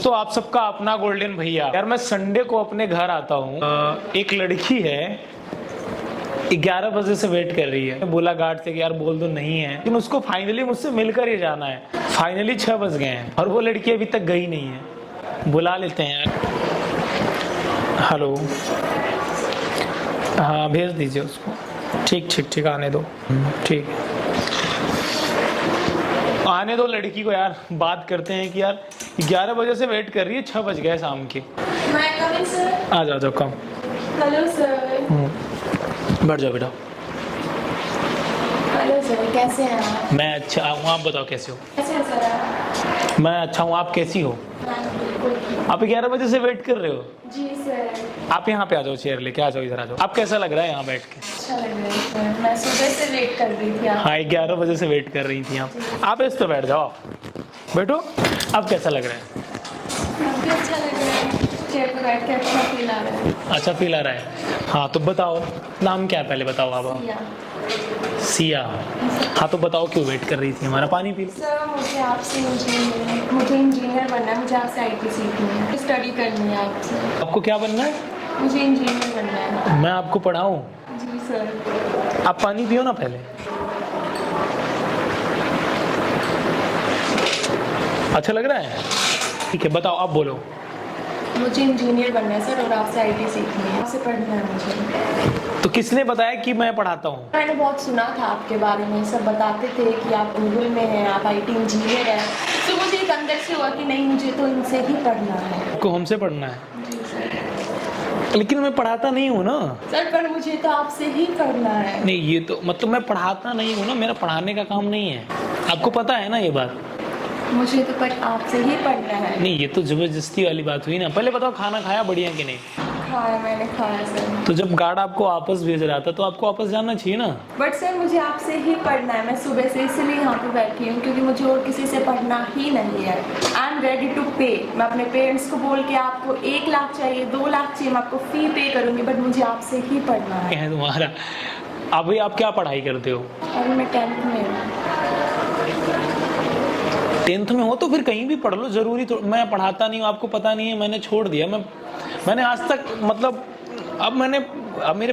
दोस्तों आप सबका अपना गोल्डन भैया। यार मैं संडे को अपने घर आता हूँ, एक लड़की है 11 बजे से वेट कर रही है। बोला गार्ड से कि यार बोल दो नहीं है, लेकिन उसको फाइनली मुझसे मिलकर ही जाना है। फाइनली 6 बज गए हैं और वो लड़की अभी तक गई नहीं है। बुला लेते हैं यार। हेलो, हाँ भेज दीजिए उसको। ठीक ठीक ठीक, आने दो। ठीक, आने दो लड़की को यार। बात करते हैं कि यार 11 बजे से वेट कर रही है, 6 बज गए शाम के। आ जाओ जाओ, कम। Hello sir. बैठ जाओ बेटा। हेलो सर, कैसे हैं आप? मैं अच्छा हूँ, आप बताओ कैसे हो? कैसे हैं सर आप? मैं अच्छा हूँ, आप कैसी हो? बिल्कुल। आप 11 बजे से वेट कर रहे हो? जी सर। आप यहाँ पे आ जाओ, चेयर लेके आ जाओ, इधर आ जाओ। आप कैसा लग रहा है यहाँ बैठ के? अच्छा लग रहा है सर, मैं सुबह से वेट कर रही थी। हाँ 11 बजे से वेट कर रही थी आप इस पे बैठ जाओ, बैठो। अब कैसा लग रहा है? मुझे अच्छा लग रहा है, चेयर पर बैठ के अच्छा फील आ रहा है। अच्छा फील आ रहा है? हाँ तो बताओ नाम क्या है, पहले बताओ आप। या सिया। हाँ तो बताओ क्यों वेट कर रही थी हमारा? पानी पी लो। सर मुझे इंजीनियर बनना है, मुझे आपसे आईटी सीखनी है, स्टडी करनी है आपसे। आपको क्या बनना है? मुझे इंजीनियर बनना है। मैं आपको पढ़ाऊँ? जी सर। आप पानी पियो ना पहले। अच्छा लग रहा है? ठीक है बताओ, आप बोलो। मुझे इंजीनियर बनना है सर, और आपसे आईटी सीखनी है, आपसे पढ़ना है मुझे। तो किसने बताया कि मैं पढ़ाता हूँ? मैंने बहुत सुना था आपके बारे में, सब बताते थे कि आप गूगल में हैं, आप आईटी इंजीनियर हैं। तो मुझे एक अंदर से हुआ कि नहीं, मुझे तो इनसे ही पढ़ना है। आपको हमसे पढ़ना है? जी सर। लेकिन मैं पढ़ाता नहीं हूँ ना सर, पर मुझे तो आपसे ही पढ़ना है। नहीं, ये तो मतलब मैं पढ़ाता नहीं हूँ ना, मेरा पढ़ाने का काम नहीं है। आपको पता है ना ये बात? मुझे तो पर आपसे ही पढ़ना है। नहीं, ये तो जबरदस्ती वाली बात हुई ना। पहले बताओ खाना खाया बढ़िया कि नहीं? खाया, मैंने खाया सर। तो जब गार्ड आपको वापस भेज रहा था तो आपको वापस जाना चाहिए ना। बट सर मुझे आपसे ही पढ़ना है, मैं सुबह से इसलिए यहाँ पे बैठी हूँ क्योंकि मुझे और किसी से पढ़ना ही नहीं है। आई एम रेडी टू पे। मैं अपने पेरेंट्स को बोल के आपको 1 लाख चाहिए, 2 लाख चाहिए, मैं आपको फी पे करूँगी, बट मुझे आपसे ही पढ़ना है। तुम्हारा अभी आप क्या पढ़ाई करते हो? अभी मैं 10th में हूँ। 10th में हो तो फिर कहीं भी पढ़ लो, जरूरी तो। मैं पढ़ाता नहीं हूँ, आपको पता नहीं है, मैंने छोड़ दिया। मैंने आज तक मतलब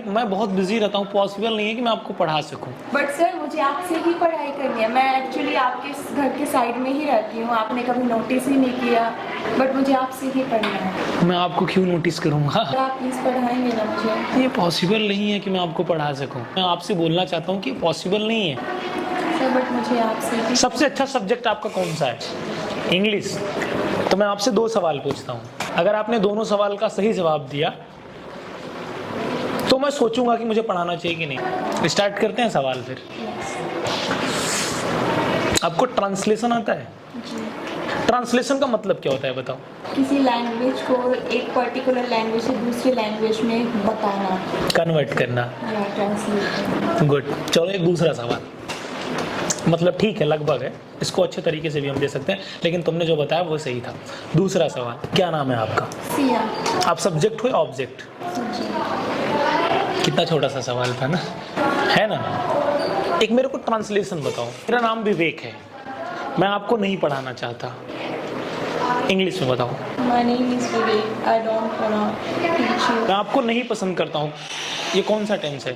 मैं बहुत बिजी रहता हूँ, पॉसिबल नहीं है कि मैं आपको पढ़ा सकूँ। बट सर मुझे आपसे ही पढ़ाई करनी है। मैं एक्चुअली आपके घर के साइड में ही रहती हूँ, आपने कभी नोटिस ही नहीं किया, बट मुझे आपसे ही पढ़ना है। मैं आपको क्यों नोटिस करूँगा? सर आप प्लीज़ पढ़ाएंगे ना मुझे? ये पॉसिबल नहीं है कि मैं आपको पढ़ा सकूँ। मैं आपसे बोलना चाहता हूँ कि पॉसिबल नहीं है सर, बट मुझे आपसे ही। सबसे अच्छा सब्जेक्ट आपका कौन सा है? इंग्लिश। तो मैं आपसे 2 सवाल पूछता हूँ, अगर आपने दोनों सवाल का सही जवाब दिया तो मैं सोचूंगा कि मुझे पढ़ाना चाहिए कि नहीं। स्टार्ट करते हैं सवाल फिर। आपको ट्रांसलेशन आता है? ट्रांसलेशन का मतलब क्या होता है बताओ? किसी लैंग्वेज को एक पर्टिकुलर लैंग्वेज से दूसरी लैंग्वेज में बताना, कन्वर्ट करना। या ट्रांसलेट। गुड। चलो एक दूसरा सवाल, मतलब ठीक है लगभग है, इसको अच्छे तरीके से भी हम दे सकते हैं, लेकिन तुमने जो बताया वो सही था। दूसरा सवाल, क्या नाम है आपका? सिया। आप सब्जेक्ट हो या ऑब्जेक्ट? कितना छोटा सा सवाल था ना, है ना? एक मेरे को ट्रांसलेशन बताओ। मेरा नाम विवेक है, मैं आपको नहीं पढ़ाना चाहता, इंग्लिश में बताओ। My name is Vivek, I don't want to teach you. मैं आपको नहीं पसंद करता हूँ, ये कौन सा टेंस है?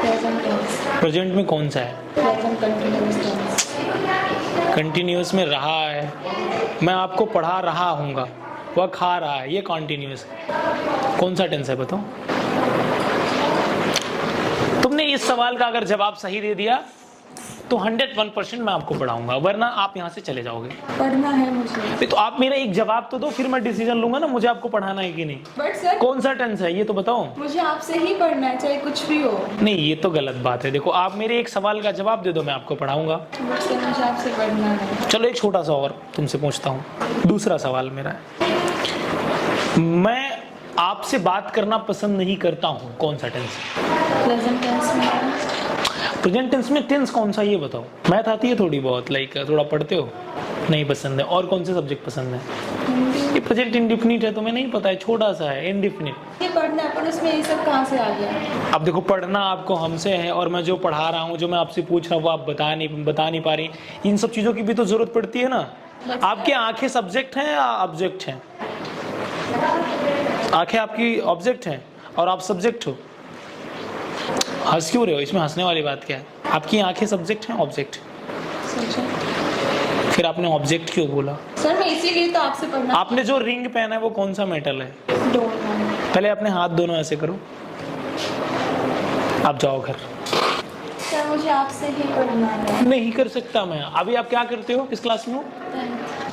Present tense. प्रेजेंट में कौन सा है? Present continuous tense. कंटिन्यूअस में रहा है। मैं आपको पढ़ा रहा हूँगा, वह खा रहा है, ये कॉन्टिन्यूअस है। कौन सा टेंस है बताओ? तुमने इस सवाल का अगर जवाब सही दे दिया तो 101% मैं आपको पढ़ाऊंगा, वरना आप यहाँ से चले जाओगे। पढ़ना है मुझे। तो आप मेरा एक जवाब तो दो, फिर मैं डिसीजन लूंगा ना मुझे आपको पढ़ाना है कि नहीं। बट सर कौन सा टेंस है ये तो बताओ। मुझे आपसे ही पढ़ना है, चाहे कुछ भी हो। नहीं ये तो गलत बात है। देखो आप मेरे एक सवाल का जवाब दे दो, मैं आपको पढ़ाऊंगा। बट सर मुझे आपसे पढ़ना है। चलो एक छोटा सा और तुमसे पूछता हूँ। दूसरा सवाल मेरा है, मैं आपसे बात करना पसंद नहीं करता हूँ, कौन सा टेंस? प्रेजेंट टेंस में। प्रेजेंट टेंस में टेंस कौन सा ये बताओ। मैथ आती है थोड़ी बहुत, लाइक थोड़ा पढ़ते हो? नहीं पसंद है। और कौन से सब्जेक्ट पसंद है? ये प्रेजेंट इंडिफिनिट है, तुम्हें नहीं पता है, छोटा सा है इंडिफिनिट। ये पढ़ना है, पर उसमें ये सब कहाँ से आ गया? अब देखो पढ़ना आपको हमसे है, और मैं जो पढ़ा रहा हूँ, जो मैं आपसे पूछ रहा हूँ वो आप बता नहीं पा रही। इन सब चीज़ों की भी तो जरूरत पड़ती है ना। आपकी आंखें सब्जेक्ट हैं या ऑब्जेक्ट हैं? आंखें आपकी ऑब्जेक्ट हैं और आप सब्जेक्ट हो। हंस क्यों रहे हो? इसमें हंसने वाली बात क्या है? आपकी आंखें सब्जेक्ट हैं ऑब्जेक्ट? फिर आपने ऑब्जेक्ट क्यों बोला? सर मैं इसीलिए तो आपसे पढ़ना। आपने जो रिंग पहना है वो कौन सा मेटल है? पहले अपने हाथ दोनों ऐसे करो। आप जाओ घर। सर मुझे आपसे ही पढ़ना है। नहीं कर सकता मैं। अभी आप क्या करते हो? किस क्लास में हो?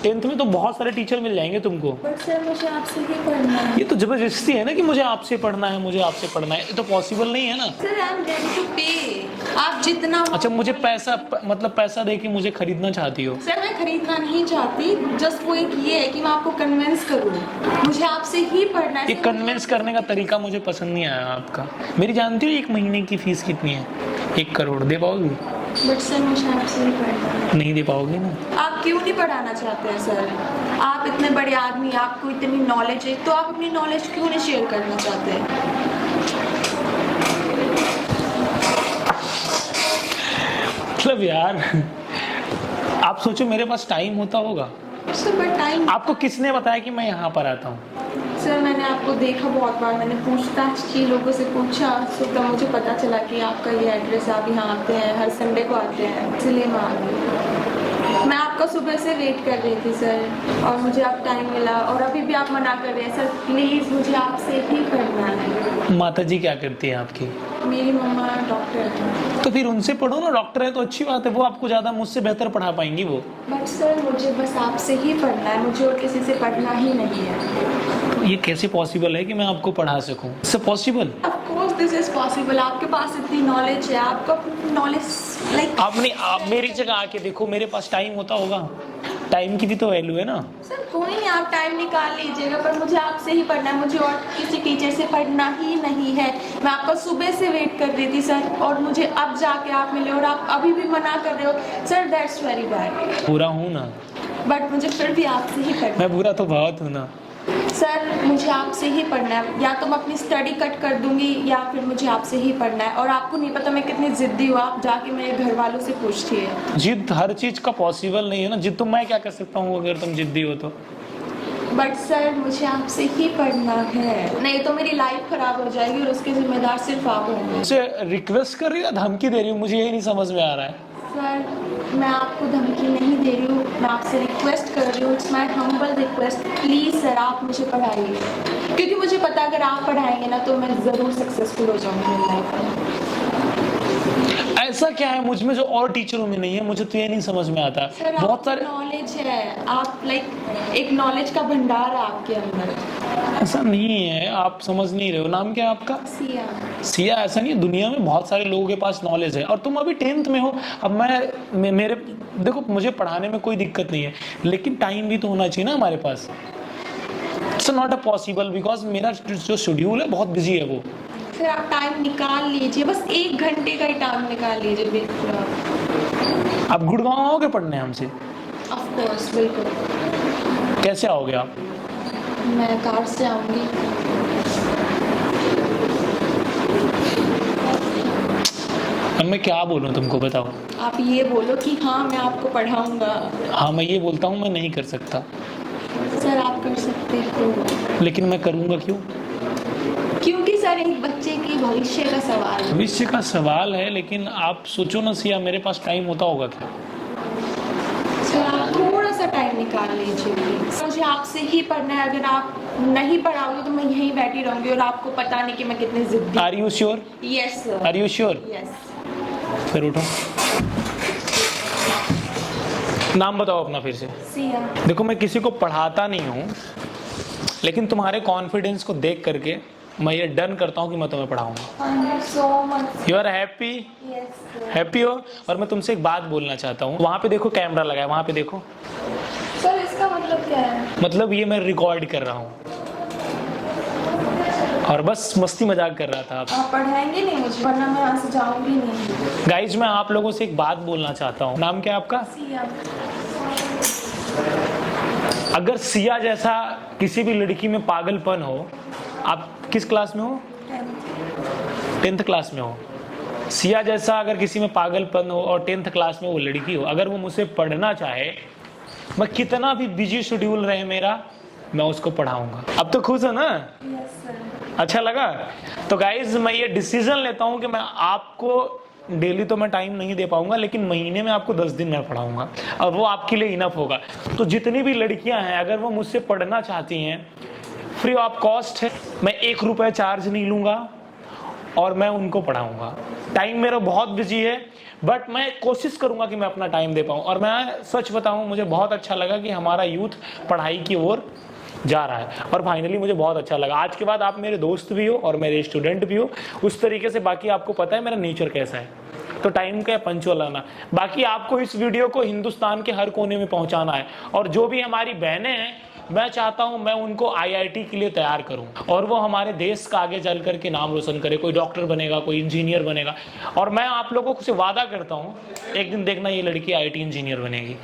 10th में तो बहुत सारे टीचर मिल जाएंगे तुमको। बट सर मुझे आपसे ही पढ़ना है। ये तो जबरदस्ती है ना कि मुझे आपसे पढ़ना है, मुझे आपसे पढ़ना है। ये तो पॉसिबल नहीं है ना। Sir I am ready to pay. आप जितना अच्छा, मुझे पैसा मतलब पैसा दे के मुझे खरीदना चाहती हो? सर मैं खरीदना नहीं चाहती, जस्ट वो एक ये है कि मैं आपको कन्विंस करूँ। मुझे आपसे ही पढ़ना है। ये कन्विंस करने का तरीका मुझे पसंद नहीं आया आपका। मेरी जानती हो 1 महीने की फीस कितनी है? 1 करोड़। दे पाओगी? बट सर मुझे आपसे ही पढ़ना है। नहीं दे पाओगी ना। आप क्यों नहीं पढ़ाना चाहते हैं सर? आप इतने बड़े आदमी, आपको इतनी नॉलेज है, तो आप अपनी नॉलेज क्यों नहीं शेयर करना चाहते हैं? मतलब यार, आप सोचो मेरे पास टाइम होता होगा। Sir but time. आपको किसने बताया कि मैं यहाँ पर आता हूँ? सर मैंने आपको देखा बहुत बार, मैंने पूछताछ की, लोगों से पूछा, तो तब मुझे पता चला कि आपका ये एड्रेस, आप यहाँ आते हैं, हर संडे को आते हैं, इसलिए मैं आ गई। मैं आपका सुबह से वेट कर रही थी सर, और मुझे अब टाइम मिला, और अभी भी आप मना कर रहे हैं। सर प्लीज़ मुझे आपसे ही पढ़ना है। माता जी क्या करती है आपकी? मेरी मम्मा डॉक्टर है। तो फिर उनसे पढ़ो ना। डॉक्टर है तो अच्छी बात है, वो आपको ज़्यादा मुझसे बेहतर पढ़ा पाएंगी वो। बट सर मुझे बस आपसे ही पढ़ना है, मुझे और किसी से पढ़ना ही नहीं है। ये कैसे पॉसिबल है कि मैं आपको पढ़ा सकूं? इससे possible? Of course this is possible. आपके पास इतनी नॉलेज है, आपका नॉलेज लाइक। आप मेरी जगह आके देखो, मेरे पास टाइम होता होगा। टाइम की भी तो वैल्यू है ना। सर कोई नहीं, आप टाइम निकाल लीजिएगा, पर मुझे आपसे ही पढ़ना है। मुझे और किसी टीचर से पढ़ना ही नहीं है। मैं आपका सुबह से वेट कर रही थी सर, और मुझे अब जाके आप मिले और आप अभी भी मना कर रहे हो। Sir that's very bad. बुरा हूँ ना? बट मुझे फिर भी आपसे ही पढ़ना मैं बुरा तो बहुत हूँ ना। है। सर मुझे आपसे ही पढ़ना है, या तो मैं अपनी स्टडी कट कर दूंगी, या फिर मुझे आपसे ही पढ़ना है। और आपको नहीं पता मैं कितनी जिद्दी हूँ, आप जाके मेरे घर वालों से पूछिए। जिद हर चीज का पॉसिबल नहीं है ना। जिद तो मैं क्या कर सकता हूँ अगर तुम जिद्दी हो तो? बट सर मुझे आपसे ही पढ़ना है, नहीं तो मेरी लाइफ खराब हो जाएगी, और उसके जिम्मेदार सिर्फ आप होंगे। मुझसे रिक्वेस्ट कर रही हो, धमकी दे रही हो? मुझे यही नहीं समझ में आ रहा है। सर मैं आपको धमकी नहीं दे रही हूँ, मैं आपसे रिक्वेस्ट कर रही हूँ। It's my humble request, please sir आप मुझे पढ़ाइए, क्योंकि मुझे पता अगर आप पढ़ाएंगे ना तो मैं ज़रूर सक्सेसफुल हो जाऊँगी मेरी लाइफ में। ऐसा क्या है मुझ में जो और टीचरों में नहीं है? मुझे तो ये नहीं समझ में आता। सर बहुत सारे नॉलेज है, आप लाइक एक नॉलेज का भंडार है आपके अंदर। ऐसा नहीं है, आप समझ नहीं रहे हो। नाम क्या है आपका? सिया। सिया। ऐसा नहीं है, दुनिया में बहुत सारे लोगों के पास नॉलेज है, और तुम अभी 10th में हो। अब मेरे देखो, मुझे पढ़ाने में कोई दिक्कत नहीं है, लेकिन टाइम भी तो होना चाहिए ना हमारे पास। It's not a possible, because मेरा जो शेड्यूल है बहुत बिजी है वो। सर आप टाइम निकाल लीजिए, बस 1 घंटे का ही टाइम निकाल लीजिए बिल्कुल। आप गुड़गांव आओगे पढ़ने हमसे? ऑफ कोर्स, बिल्कुल। कैसे आओगे आप? मैं कार से आऊँगी। अब मैं क्या बोलूँ तुमको, बताओ? आप ये बोलो कि हाँ मैं आपको पढ़ाऊँगा। हाँ, मैं ये बोलता हूँ मैं नहीं कर सकता। सर आप कर सकते हो। लेकिन मैं करूँगा क्यों? क्योंकि सर एक बच्चे की भविष्य का सवाल है। भविष्य का सवाल है, लेकिन आप सोचो ना सिया, मेरे पास टाइम होता होगा क्या? सर आप थोड़ा सा टाइम निकाल लीजिए प्लीज। मुझे आपसे ही पढ़ना है, अगर आप नहीं पढ़ाओगे तो मैं यहीं बैठी रहूंगी, और आपको पता नहीं कि मैं कितनी जिद्दी। Are you sure? Yes sir. Are you sure? Yes. फिर उठो। नाम बताओ अपना फिर से। सिया। देखो, मैं किसी को पढ़ाता नहीं हूँ, लेकिन तुम्हारे कॉन्फिडेंस को देख करके मैं ये डन करता हूँ कि मैं तुम्हें पढ़ाऊंगा। Thank you so much. You are happy? Yes. Happy हो? और मैं तुमसे एक बात बोलना चाहता हूँ। वहाँ पे देखो कैमरा लगा है, वहाँ पे देखो। सर इसका मतलब क्या है? मतलब ये मैं रिकॉर्ड कर रहा हूँ, और बस मस्ती मजाक कर रहा था। आप पढ़ाएंगे नहीं मुझे, वरना मैं यहाँ से जाऊंगी नहीं। गाइज, मैं आप लोगों से एक बात बोलना चाहता हूँ। नाम क्या है आपका? सिया। अगर सिया जैसा किसी भी लड़की में पागलपन हो, आप किस क्लास में हो? 10th क्लास में हो। सिया जैसा अगर किसी में पागलपन हो और 10th क्लास में वो लड़की हो, अगर वो मुझसे पढ़ना चाहे मैं कितना भी बिजी शेड्यूल रहे मेरा, मैं उसको पढ़ाऊंगा। अब तो खुश हो ना? Yes sir. अच्छा लगा? तो गाइज मैं ये डिसीजन लेता हूँ कि मैं आपको डेली तो मैं टाइम नहीं दे पाऊंगा, लेकिन महीने में आपको 10 दिन मैं पढ़ाऊंगा और वो आपके लिए इनफ होगा। तो जितनी भी लड़कियां हैं अगर वो मुझसे पढ़ना चाहती हैं, फ्री ऑफ कॉस्ट है, मैं 1 रुपया चार्ज नहीं लूंगा और मैं उनको पढ़ाऊंगा। टाइम मेरा बहुत बिजी है, बट मैं कोशिश करूंगा कि मैं अपना टाइम दे पाऊं। और मैं सच बताऊं, मुझे बहुत अच्छा लगा कि हमारा यूथ पढ़ाई की ओर जा रहा है और फाइनली मुझे बहुत अच्छा लगा। आज के बाद आप मेरे दोस्त भी हो और मेरे स्टूडेंट भी हो उस तरीके से। बाकी आपको पता है मेरा नेचर कैसा है, तो टाइम का पंचुअल आना। बाकी आपको इस वीडियो को हिंदुस्तान के हर कोने में पहुंचाना है और जो भी हमारी बहनें हैं, मैं चाहता हूं मैं उनको IIT के लिए तैयार करूं और वो हमारे देश का आगे चल करके नाम रोशन करे। कोई डॉक्टर बनेगा, कोई इंजीनियर बनेगा। और मैं आप लोगों से वादा करता हूं एक दिन देखना ये लड़की IIT इंजीनियर बनेगी।